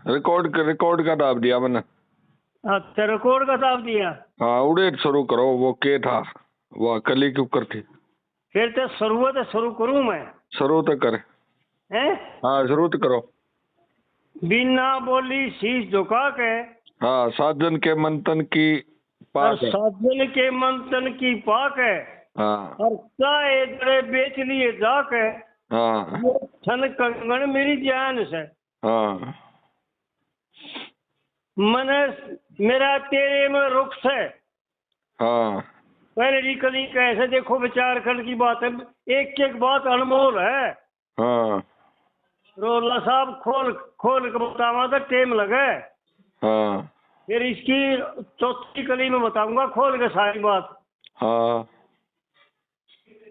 Record का दाब दिया मैंने। अच्छा, रिकॉर्ड का दाब दिया। हाँ उड़े शुरू करो, वो के था वो कली के ऊपर थी। फिर तो शुरू करूं मैं? शुरू तो करे हैं? हाँ शुरू तो करो। बिना बोली शीश झुका के, हाँ साजन के मंथन की और पाक है। साजन के मंथन की पाक है, हाँ और चाहे जड़े बेच लिए जाके, हाँ ये छन कंगन मेरी जान से। हाँ मने मेरा तेरे में रुख से। हाँ पहले की कली कैसे देखो, विचार करने की बात है, एक एक बात अनमोल है। हाँ रोला साहब खोल खोल के बतावा तो टेम लगे। हाँ फिर इसकी चौथी कली में बताऊंगा खोल के सारी बात। हाँ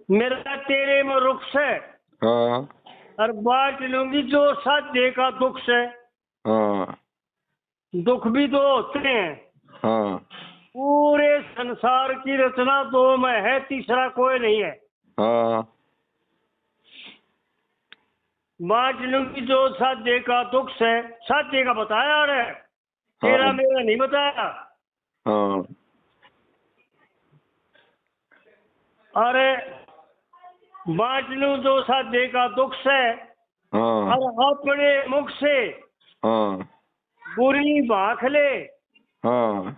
मेरा तेरे में रुख से, हाँ और बांट लूंगी जो साध्य का दुख से। हाँ दुख भी दो होते हैं, हाँ पूरे संसार की रचना दो में है, तीसरा कोई नहीं है। हाँ बांट लूंगी जो साध्य का दुख से। साध्य का बताया रे, तेरा हाँ मेरा नहीं बताया। हाँ अरे बांट लूं जो साध्य का दुख से, हाँ और अपने मुख से हाँ बुरी भाख ले। हाँ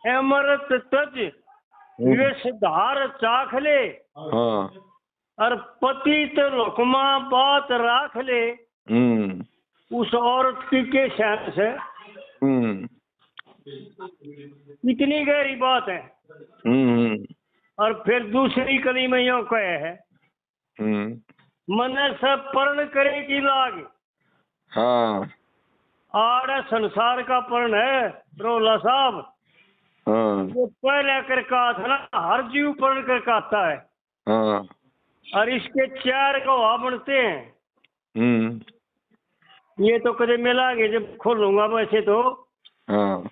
अमृत तज विषधार चाख ले, हाँ और पतित रुकमा बात राख ले उस औरत की के शहर से। इतनी गहरी बात है। और फिर दूसरी कली में यूं कहे है, मन सब पर्ण करे की लाग। हाँ आड़ संसार का पर्ण है रोला साहब। हाँ वो पहले कर का था ना, हर जीव पर्ण कर का आता है, हाँ और इसके चार गवाह बनते हैं। ये तो कदे मिलांगे जब खोलूंगा वैसे तो। हाँ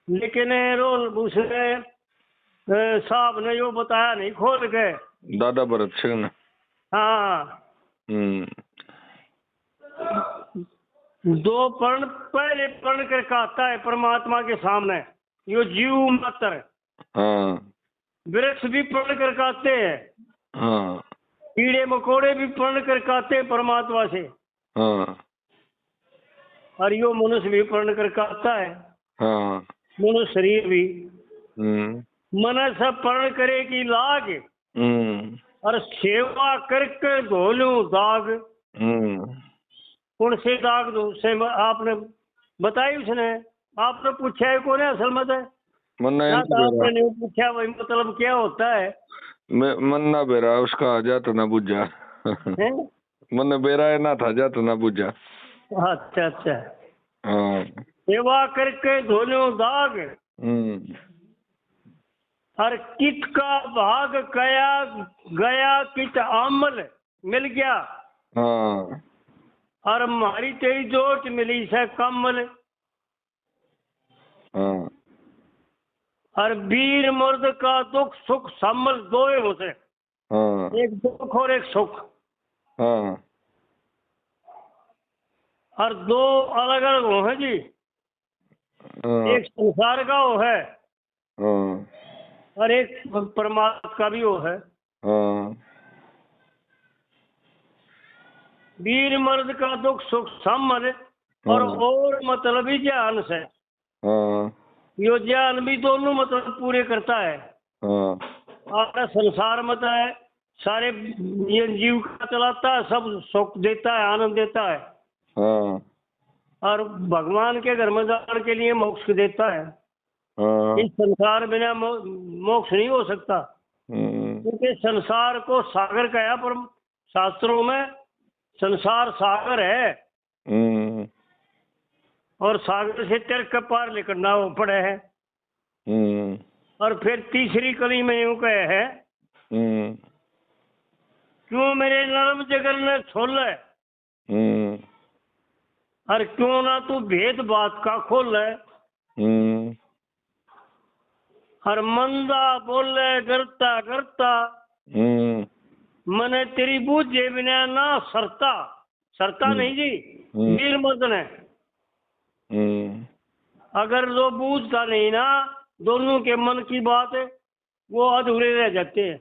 लेकिन रोल उसने साहब ने यो बताया नहीं खोल के। दादा भरत सिंह ने। हाँ, दो पर्ण, पहले पर्ण कर आता है परमात्मा के सामने, यो जीव मात्र। हाँ वृक्ष भी पर्ण कर काते हैं, हाँ कीड़े मकोड़े भी पर्ण कर काते हैं परमात्मा से, हाँ और यो मनुष्य भी पर्ण कर काता है। हाँ मनुष्य शरीर भी। मन सब पर्ण करे की लाग, और सेवा करके धो लूं दाग। कौन से दाग दो से आपने बताई उसने, आपने पूछा है कौन है असल में है ना, तो आपने नहीं पूछा वही मतलब क्या होता है। मन ना बेरा उसका जात ना बुझा। मन बेरा है ना था जात ना बुझा। अच्छा अच्छा। हाँ सेवा करके धो लूं दाग, हर कित का भाग गया गया कित अमल मिल गया। हाँ और हमारी तेरी जोत मिली से कमल। हाँ और वीर मर्द का दुख सुख सम्मल दो होते, हाँ एक दुख और एक सुख। हाँ और दो अलग अलग हो है जी। एक संसार का हो है, और एक परमात्मा का भी हो है। वीर मर्द का दुख सुख सम्मल, और मतलब ही ज्ञान से। यो ज्ञान भी दोनों मतलब पूरे करता है। और संसार मत है सारे ये जीव का चलाता है, सब सुख देता है, आनंद देता है। और भगवान के घर में जाने के लिए मोक्ष देता है। इस संसार बिना मोक्ष नहीं हो सकता, क्योंकि संसार को सागर कहा पर शास्त्रों में संसार सागर है, और सागर से तर्क के पार निकलना वो पड़े है। और फिर तीसरी कली में यूं कहे है, क्यों मेरे नरम जगर ने छोले, और क्यों ना तू भेद बात का खोले। और मंदा बोले करता करता, मने तेरी बूझे बिना ना सरता। सरता नहीं जी वीर मर्द ने। अगर जो बूझता नहीं ना दोनों के मन की बात, वो अधूरे रह जाते हैं।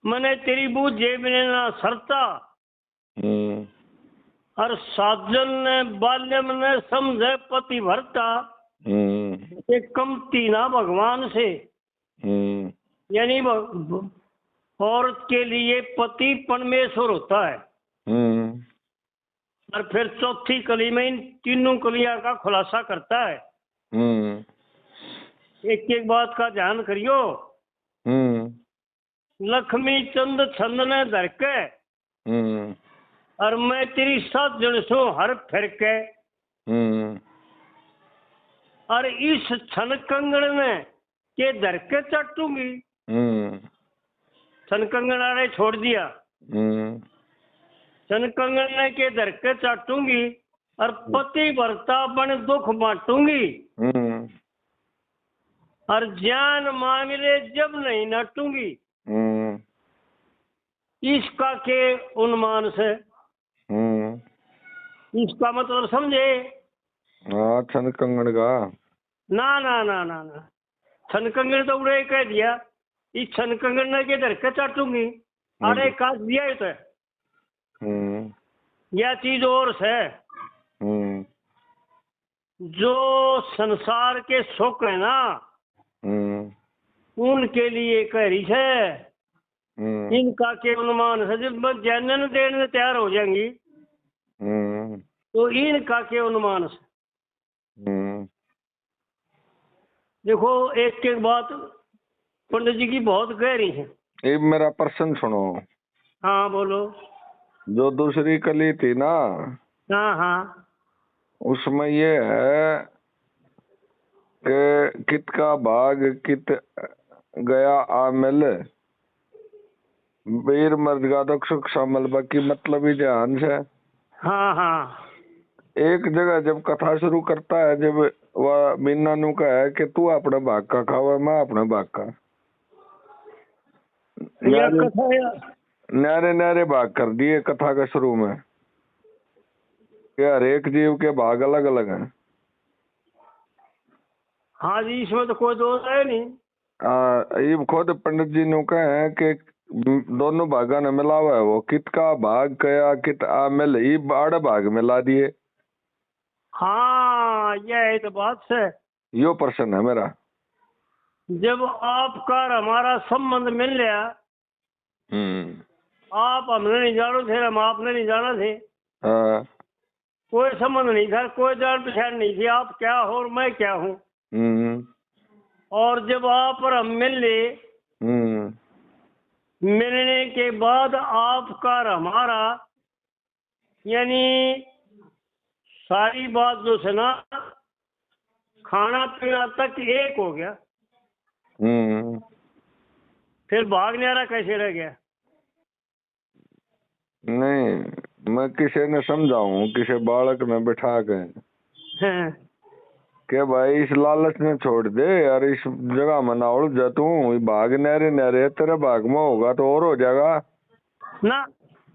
मैंने तेरी बूझ जे बिने ना सरता, और साजन ने बाल्यम ने समझे पति भरता, ये कमती ना भगवान से। यानी औरत के लिए पति परमेश्वर होता है। और फिर चौथी कली में इन तीनों कलियां का खुलासा करता है। एक एक बात का ध्यान करियो। लक्ष्मी चंद छंद ने धर के, और मैं तेरी साथ जन सो हर फिर के, और इस छन कंगन ने के धर के चाटूंगी। छन कंगन आने छोड़ दिया, छन कंगन ने के धर के चाटूंगी, और पति भरता बन दुख बांटूंगी, और जान मांग ले जब नहीं नाटूंगी। इसका के उन्मान से, इसका मतलब समझे? छन कंगन का ना ना ना ना ना, छन कंगन तो उड़े कह दिया। इस छन कंगन ने के धर के चाटूंगी, अरे काट दिया है तो यह चीज और है। जो संसार के सुख है ना, उनके लिए कह रही है। इनका के अनुमान है, जब जनन देने तैयार हो जाएंगी तो इनका के अनुमान से। देखो एक एक बात पंडित जी की बहुत गहरी है। एक मेरा प्रश्न सुनो। हाँ बोलो। जो दूसरी कली थी ना, हाँ हाँ, उसमें ये है कि कित का भाग कित गया आमिल, वीर मर्द सुख शामिल, बाकी मतलब ही ध्यान से। हाँ हाँ, एक जगह जब कथा शुरू करता है, जब वह मीना नु का है कि तू अपने भाग का खावा, मैं अपने भाग का, न्यारे न्यारे भाग कर दिए कथा के शुरू में, कि हर एक जीव के भाग अलग अलग हैं। हाँ जी, इसमें तो कोई दोष है नहीं। ये खुद पंडित जी ने कहे हैं कि दोनों भागा ने मिला हुआ है, वो कित का भाग गया कित आमिल, ये बाड़ भाग मिला दिए। हाँ यह तो बात है। यो प्रश्न है मेरा। जब आपका और हमारा संबंध मिल गया, आप हमने नहीं जानो थे, हम आपने नहीं जाना थे। कोई संबंध नहीं था, कोई जान पहचान नहीं थी, आप क्या हो और मैं क्या हूँ। और जब आप और हम मिले, मिलने के बाद आपका और हमारा यानी सारी बात जो है ना, खाना पीना तक एक हो गया। फिर भाग न्यारा कैसे रह गया? नहीं, मैं किसी ने समझाऊं, किसी बालक ने बिठा के के भाई इस लालच ने छोड़ दे यार, इस जगह में ना उड़ जा, तू भाग न्यारे न्यारे तेरे भाग में होगा तो और हो जाएगा ना।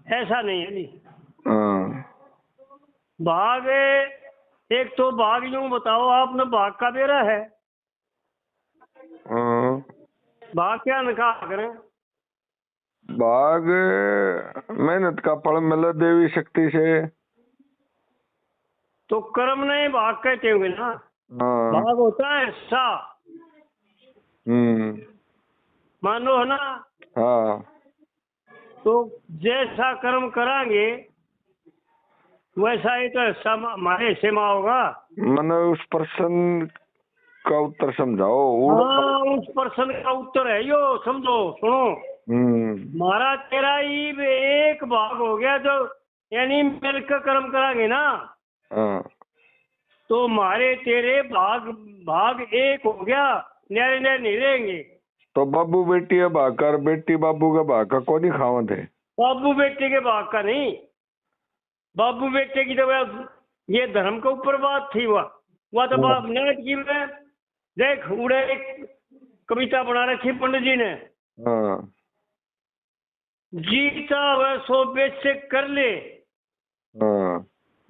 ऐसा नहीं है जी। भाग एक तो भाग यूं बताओ, आपने भाग का बेरा है, भाग क्या निकाह करें? भाग मेहनत का फल मिले देवी शक्ति से, तो कर्म नहीं भाग कहते होंगे ना। भाग होता है सा, मानो है ना। हाँ, तो जैसा कर्म करांगे वैसा ही तो हमारे हिस्से में होगा। मैंने उस प्रश्न का उत्तर समझाओ। हाँ, उस प्रश्न का उत्तर है यो, समझो सुनो। मारा तेरा ही एक भाग हो गया, जो यानी मिलकर कर्म करांगे ना, तो मारे तेरे भाग एक हो गया, न्यारे न्यारे नहीं रहेंगे। तो बाबू बेटी है भाग कर, बेटी बाबू के भाग का कौन ही खावत है? बाबू बेटे के भाग का नहीं, बाबू बेटे की तो ये धर्म के ऊपर बात थी। वह तो बाप नाट की में देख उड़े एक कविता बना रखी पंडित जी ने। जीता वह सो बेच से कर ले,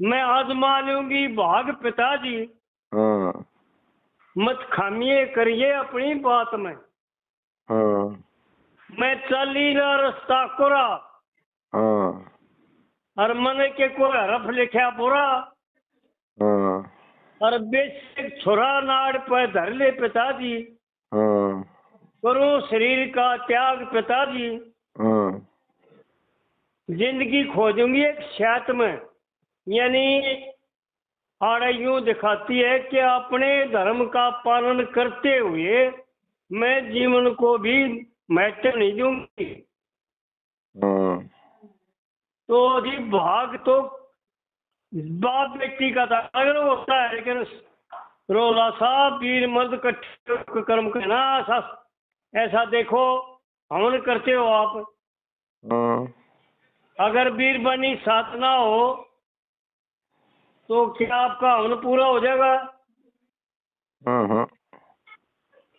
मैं आजमा लूंगी भाग पिताजी, हाँ मत खामिए करिए अपनी बात में। हाँ मैं चली ना रास्ता कोरा, हाँ और मन के कोई हरफ लिखा बुरा, हाँ और बेशक छुरा नाड़ पर धर ले पिताजी, हाँ करो शरीर का त्याग पिताजी। हाँ जिंदगी खोजूंगी एक शात में, यानी आड़ यूं दिखाती है कि अपने धर्म का पालन करते हुए मैं जीवन को भी महत्व नहीं दूंगी। हाँ तो जी भाग तो बाप बेटी का था अगर होता है, लेकिन रोला साहब वीर मर्द कट्ठे कर्म करना ऐसा देखो हवन करते हो आप। हाँ अगर वीर बनी साथ ना हो तो क्या आपका हवन पूरा हो जाएगा? हाँ हाँ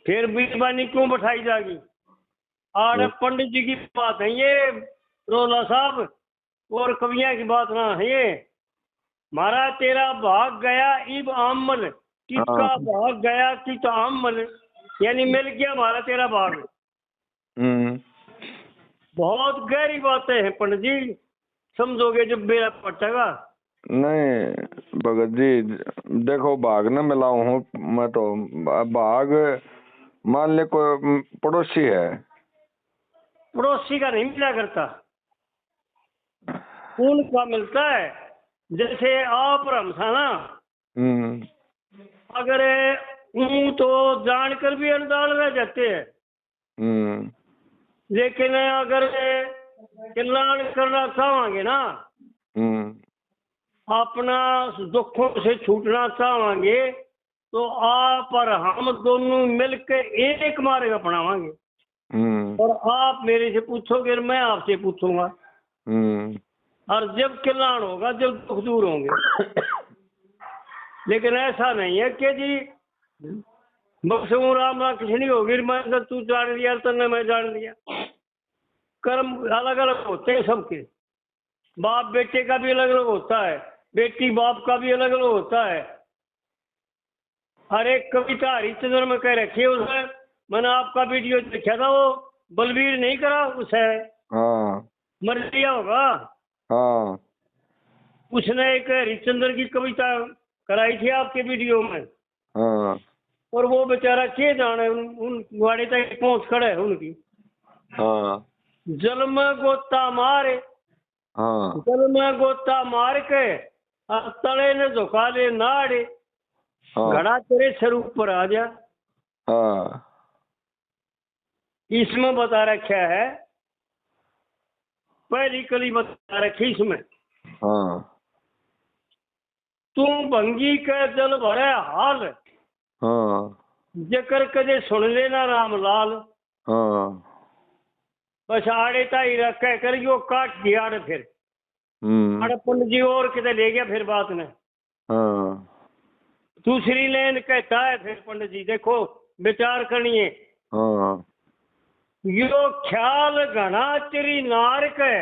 फिर वीर बनी क्यों बैठाई जाएगी? आड़ पंडित जी की बात है ये रोला साहब, और कवियां की बात ना है ये। मारा तेरा भाग गया इब आमल, किसका भाग गया कि तो आमल, यानी मिल गया मारा तेरा भाग। बहुत गहरी बातें हैं पंडित जी, समझोगे जब मेरा पटेगा। नहीं भगत जी, देखो भाग न मिलाऊ हूँ मैं तो। भाग मान ले कोई पड़ोसी है, पड़ोसी का नहीं मिला करता, उनका मिलता है। जैसे आप और हम था ना, अगर तो जानकर भी अनदाल रह जाते हैं, लेकिन अगर कल्याण करना चाहेंगे ना, अपना दुखों से छूटना चाहेंगे, तो आप और हम दोनों मिलकर एक मार्ग अपनावांगे। और आप मेरे से पूछोगे, मैं आपसे पूछूंगा, और जब कल्याण होगा, जब दुख दूर होंगे। लेकिन ऐसा नहीं है कि जी बक्सू राम कृष्ण नहीं होगी, मैं तू जान लिया तने मैं जान लिया। कर्म अलग अलग होते हैं सबके, बाप बेटे का भी अलग अलग होता है, बेटी बाप का भी अलग अलग होता है। हर एक कविता हरिश्चंद्र में कह रखी है उसमें, मैंने आपका वीडियो देखा था, वो बलवीर नहीं करा उसे, मर लिया होगा। उसने एक हरिश्चंद्र की कविता कराई थी आपके वीडियो में, और वो बेचारा के जाने उन गाड़ी तक पहुंच खड़े है उनकी। जल में गोता मारे, जल में गोता मार के तले ने झुका ले नाड़े, घड़ा तेरे सर ऊपर आ जा। इसमें बता रखा है, पहली कली बता रखी इसमें, तू भंगी के जल भरे हाल, जकर कदे सुन लेना राम लाल। बस आड़े ताई रख कर यो काट दिया आड़े, फिर आड़े पंडित जी और कितने ले गया फिर बात ने। दूसरी लाइन कहता है फिर पंडित जी, देखो विचार करिए, यो ख्याल घना तेरी नार के,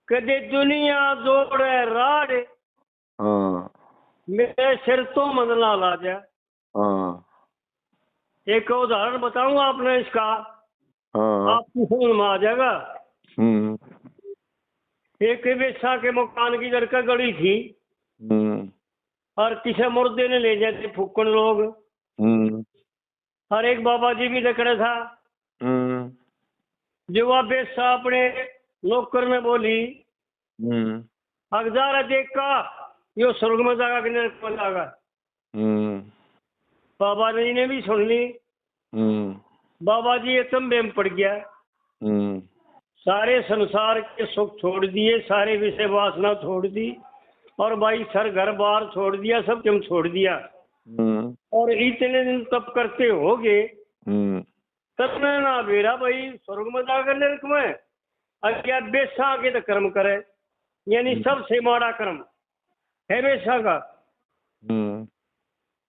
कदे दुनिया जोड़े राड़े, मेरे सिर तो मंदला ला जा। एक उदाहरण बताऊंगा आपने इसका, आपकी समझ में आ जाएगा। एक वेशा के मकान की लड़का गड़ी थी, और किसी मुर्दे ने ले जाते फूकन लोग, और एक बाबा जी भी लकड़े था। जो वह बेसा अपने नौकर में बोली, अगजारा देखा यो स्वर्ग में जागा कि नरक में जागा। बाबा जी ने भी सुन ली। बाबा जी अचंभे में पड़ गया, सारे संसार के सुख छोड़ दिए, सारे विषय वासना छोड़ दी, और भाई सर घर बार छोड़ दिया, सब तुम छोड़ दिया, और इतने दिन तप करते होगे, तब में ना बेरा भाई स्वर्ग में जाकर नरक में, क्या बेसा आगे तो कर्म करे, यानी सबसे माड़ा कर्म है बेसा का।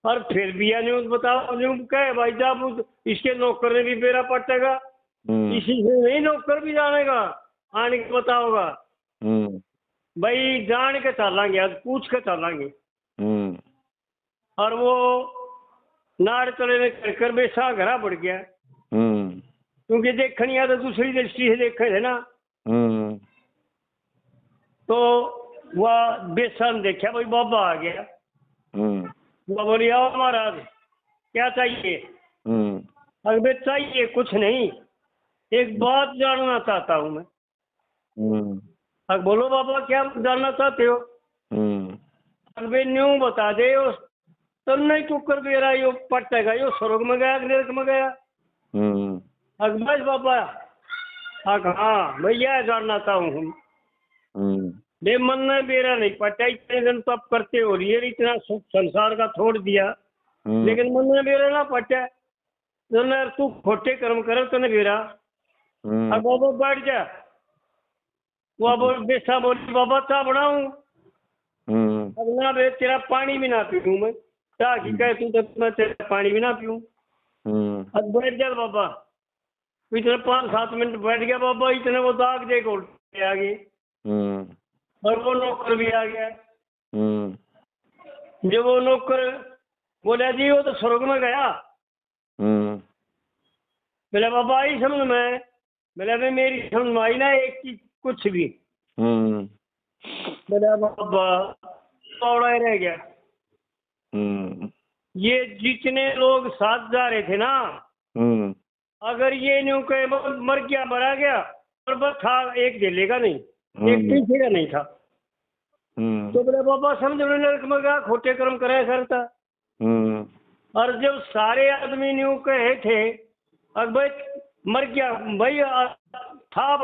और फिर भी न्यूज बताओ, न्यूज कहे भाई साहब इसके नौकर ने भी बेरा पटेगा, इसी से नहीं नौकर भी जानेगा, आने के बताओगा। भाई जान के चलांगे, आज पूछ के चलांगे। और वो नाड़ तले में कर बेसा घरा बढ़ गया, क्योंकि देखनी है तो दूसरी दृष्टि से देखे थे ना। तो वह बेसा ने देखा, भाई बाबा आ गया। वो बोली, आओ महाराज, क्या चाहिए? अगर चाहिए कुछ नहीं, एक बात जानना चाहता हूँ मैं। अब बोलो बाबा, क्या जानना चाहते हो? अगर न्यू बता दे, तब नहीं तू कर दे रहा, यो पटेगा, यो स्वर्ग में गया, नरक में गया। बस बाबा, हाँ भैया जानना चाहूँ हूँ। बे मन ने मेरा नहीं पटा, इतने दिन तब करते हो रही है, इतना संसार का छोड़ दिया, लेकिन मन ने मेरा ना पटा। तू खोटे कर्म कर तो मेरा। अब बाबा बैठ जा। वो बोल बेसा बोली, बाबा चाह बनाऊं? अब ना बे, तेरा पानी भी ना पीऊं मैं। चाह की कहे तू, तो मैं तेरा पानी भी ना पीऊं। अब बैठ जा बाबा। इतने 5-7 मिनट बैठ गया बाबा, इतने वो दाग दे उल्टे आ गए। और वो नौकर भी आ गया। जब वो नौकर बोला, जी वो तो स्वर्ग में गया। बोला बाबा आई समझ में? बोला भाई मेरी समझ में आई ना एक चीज कुछ भी। बोला बाबा थोड़ा ही रह गया। ये जितने लोग साथ जा रहे थे ना, अगर ये न्यू कहे मर गया मरा गया, और बस था एक झेलेगा नहीं, एक पीछेगा नहीं था। तो बोले बाबा समझ में नरक में गया, खोटे कर्म करे करता। और जब सारे आदमी न्यू कहे थे, अब भाई मर गया भाई, था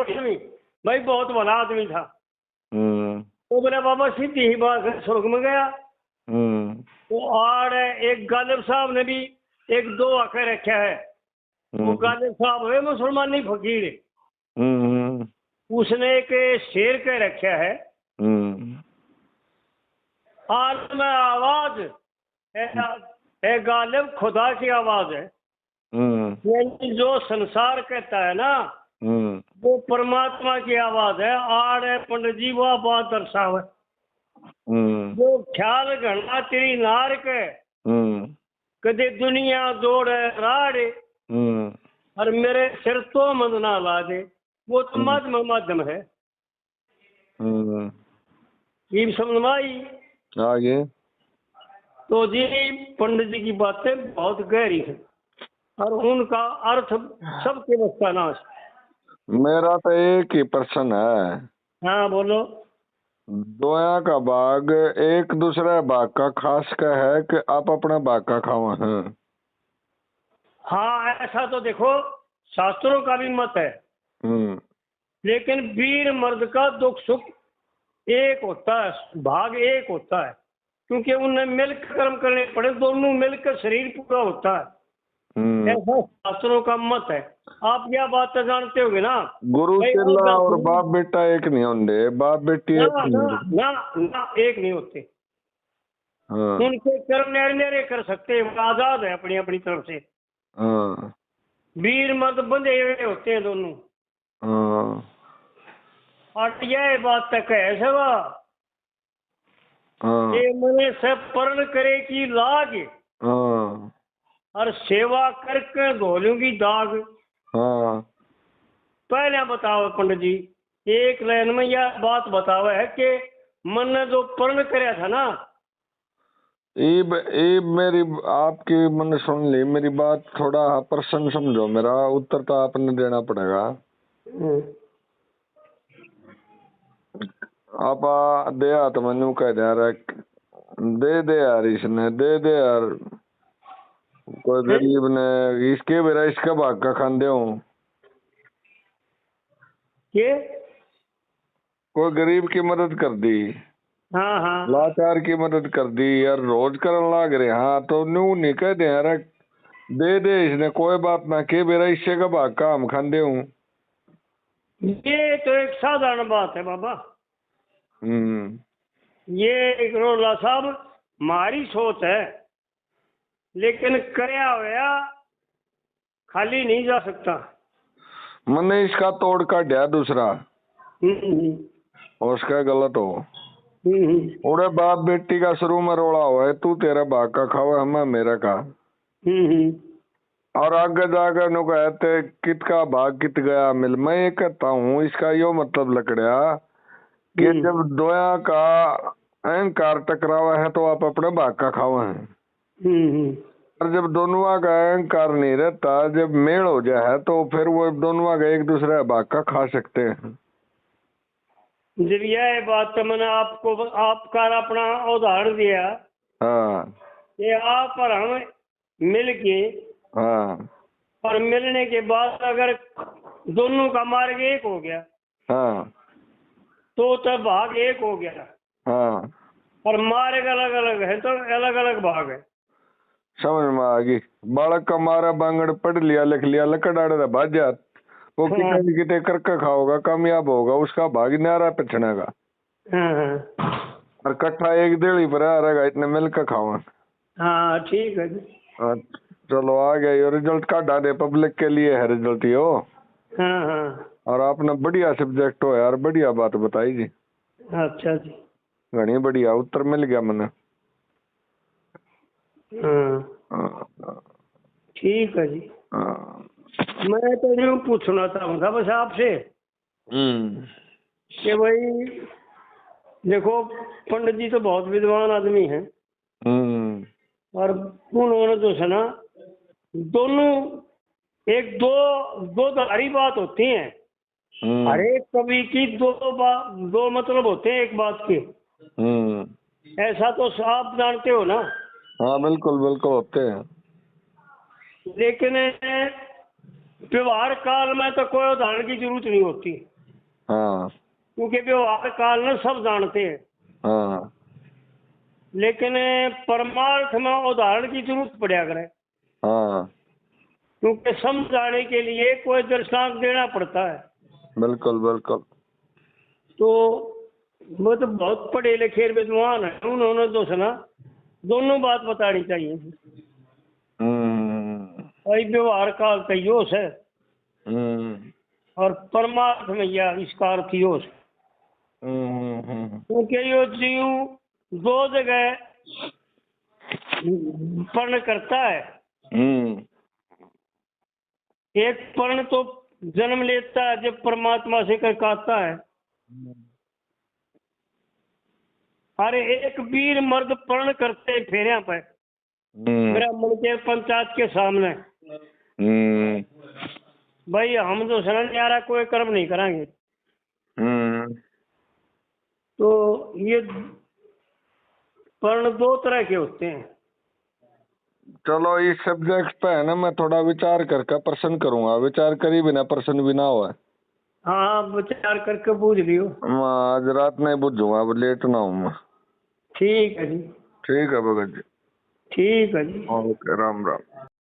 भाई बहुत भला आदमी था। तो बोले बाबा सीधी ही बात है, स्वर्ग में गया। तो और एक गालिब साहब ने भी 1-2 आके रखा है। वो गालिब साहब है मुसलमान नहीं फकीर, उसने एक शेर के रखा है, आलम आवाज है गालिब खुदा की आवाज है। यानी जो संसार कहता है ना, वो परमात्मा की आवाज है। आड़ है पंडित जी, वो बात दर्शाव है। वो ख्याल घना तेरी नार के, कदे दुनिया दौड़ राड़े, और मेरे सिर तो मद ना ला दे। वो तो माध्यम है। ये समझ में आई? आगे तो जी पंडित जी की बातें बहुत गहरी है, और उनका अर्थ सबके बस का नाश। मेरा तो एक ही प्रश्न है। हाँ बोलो। दोया का बाग एक दूसरे बाग का खास का है कि आप अपना बाग का खावा है? हाँ ऐसा तो देखो शास्त्रों का भी मत है, लेकिन वीर मर्द का दुख सुख एक होता है, भाग एक होता है, क्योंकि उन्हें मिलकर कर्म करने पड़े, दोनों मिलकर शरीर पूरा होता है। ऐसा शास्त्रों का मत है। आप क्या बात तो जानते होगे ना, गुरु चेला और बाप बेटा एक नहीं होंगे, बाप बेटी ना, ना, ना एक नहीं होते। हाँ। उनके कर्म न्यारे कर सकते हैं, आजाद है अपनी अपनी तरफ से। हाँ। वीर मर्द बंधे हुए होते हैं दोनों। हाँ। और यह बात तक है सेवा, ये मने से पर्ण करे की लाग, और सेवा करके धोलूंगी दाग। पहले बताओ पंडित जी, एक लाइन में यह बात बताओ है कि मन ने जो पर्ण कराया था ना, मेरी आपकी मैंने सुन ली, मेरी बात थोड़ा प्रश्न समझो, मेरा उत्तर तो आपने देना पड़ेगा। आप दे तो मैंने कह दे यार, इसने दे यार, कोई गरीब ने इसके मेरा इसका भाग का खांदे हूँ, कोई गरीब की मदद कर दी, हाँ लाचार की मदद कर दी यार, रोज करन लाग रहे। हाँ तो न्यू नहीं कह दे यार, दे इसने कोई बात ना के मेरा इससे का भाग का हम खांदे हूँ। ये तो एक साधारण बात है बाबा। ये एक रोला साहब हमारी सोच है, लेकिन करया हुआ खाली नहीं जा सकता। मैंने इसका तोड़ का दिया दूसरा, उसका गलत हो। हम्म उड़े बाप बेटी का शुरू में रोड़ा हुआ है, तू तेरा भाग का खावा हमें मेरा का। हम्म और आगे जाकर नु कहते कित का भाग कित गया मिल। मैं ये कहता हूँ इसका यो मतलब लकड़िया कि जब दोया का अहंकार टकरावा है तो आप अपने भाग का खावा है। और जब दोनों का अहंकार नहीं रहता, जब मेल हो जाए तो फिर वो दोनों का एक दूसरे भाग का खा सकते हैं। जब यह बात तो मैंने आपको आपका अपना उदाहरण दिया। हाँ कि आप और हम मिल के, हाँ और मिलने के बाद अगर दोनों का मार्ग एक हो गया हाँ तो तब भाग एक हो गया। हाँ और मार्ग अलग अलग है तो अलग अलग भाग है। समझ में आ गई। बालक का मारा बांगड़ पढ़ लिया लिख लिया लकड़ आड़े भाज जात, वो कितने कितने करके खाओगा कामयाब होगा, उसका भाग न्यारा पिछने का। और कट्ठा एक डेढ़ी पर आ रहेगा, इतने मिलकर खाओ। हाँ ठीक है जी। चलो आ गया ये रिजल्ट का डाले पब्लिक के लिए है रिजल्ट यो। हाँ। और आपने बढ़िया सब्जेक्ट हो यार, बढ़िया बात बताई जी। अच्छा जी। घनी बढ़िया उत्तर मिल गया मैंने। ठीक है जी। मैं तो यूँ पूछना चाहूँगा बस आपसे कि भाई देखो, पंडित जी तो बहुत विद्वान आदमी हैं। और उन्होंने जो है ना दोनों एक दो धारी बात होती है। हर एक कवि की दो मतलब होते हैं एक बात के। ऐसा तो आप जानते हो ना। हाँ बिल्कुल बिल्कुल होते हैं। लेकिन व्यवहार काल में तो कोई उदाहरण की जरूरत नहीं होती। हाँ क्योंकि व्यवहार काल में सब जानते हैं। हाँ लेकिन परमार्थ में उदाहरण की जरूरत पड़ा करे। हाँ क्योंकि समझाने के लिए कोई दृष्टांत देना पड़ता है। बिल्कुल बिल्कुल। तो वो तो बहुत पढ़े लिखे विद्वान है, उन्होंने तो सुना दोनों बात बतानी चाहिए। भाई व्यवहार काल का योश है और परमार्थ में यह इसका अर्थ योश। क्योंकि यो जीव दो जगह पर्ण करता है। एक पर्ण तो जन्म लेता है जब परमात्मा से कहता है। अरे एक वीर मर्द पर्ण करते फेरिया पे ब्राह्मण के पंचायत के सामने। भाई हम तो समझ आ रहा कोई कर्म नहीं करेंगे। तो ये पर्ण दो तरह के होते हैं। चलो इस सब्जेक्ट पे है ना मैं थोड़ा विचार करके प्रश्न करूंगा, विचार करी बिना प्रश्न भी ना हुआ। हाँ विचार करके पूछ लियो। आज रात नहीं बुझूंगा, अब लेट ना हूँ मैं। ठीक है जी। ठीक है भगत जी। ठीक है जी। ओके राम राम।